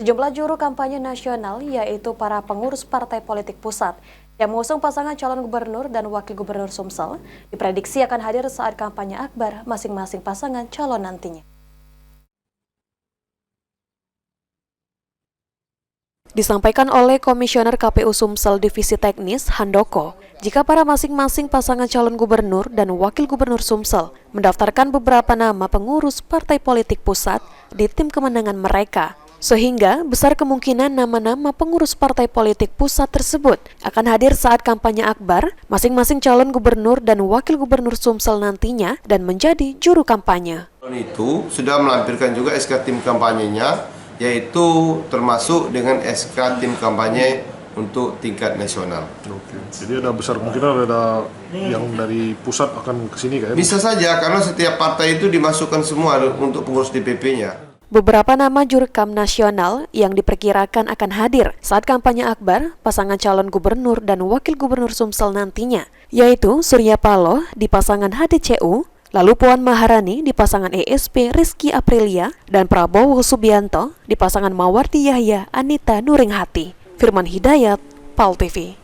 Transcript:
Sejumlah juru kampanye nasional, yaitu para pengurus partai politik pusat yang mengusung pasangan calon gubernur dan wakil gubernur Sumsel, diprediksi akan hadir saat kampanye akbar masing-masing pasangan calon nantinya. Disampaikan oleh Komisioner KPU Sumsel Divisi Teknis, Handoko, jika para masing-masing pasangan calon gubernur dan wakil gubernur Sumsel mendaftarkan beberapa nama pengurus partai politik pusat di tim kemenangan mereka, sehingga besar kemungkinan nama-nama pengurus partai politik pusat tersebut akan hadir saat kampanye akbar masing-masing calon gubernur dan wakil gubernur Sumsel nantinya dan menjadi juru kampanye. Itu sudah melampirkan juga SK tim kampanyenya, yaitu termasuk dengan SK tim kampanye untuk tingkat nasional. Oke. Jadi ada besar kemungkinan ada yang dari pusat akan ke sini kan? Bisa saja, karena setiap partai itu dimasukkan semua untuk pengurus DPP-nya. Beberapa nama jurkam nasional yang diperkirakan akan hadir saat kampanye akbar pasangan calon gubernur dan wakil gubernur Sumsel nantinya, yaitu Surya Paloh di pasangan HDCU, lalu Puan Maharani di pasangan ESP Rizky Aprilia, dan Prabowo Subianto di pasangan Mawardi Yahya Anita Nuringhati. Firman Hidayat, PAL TV.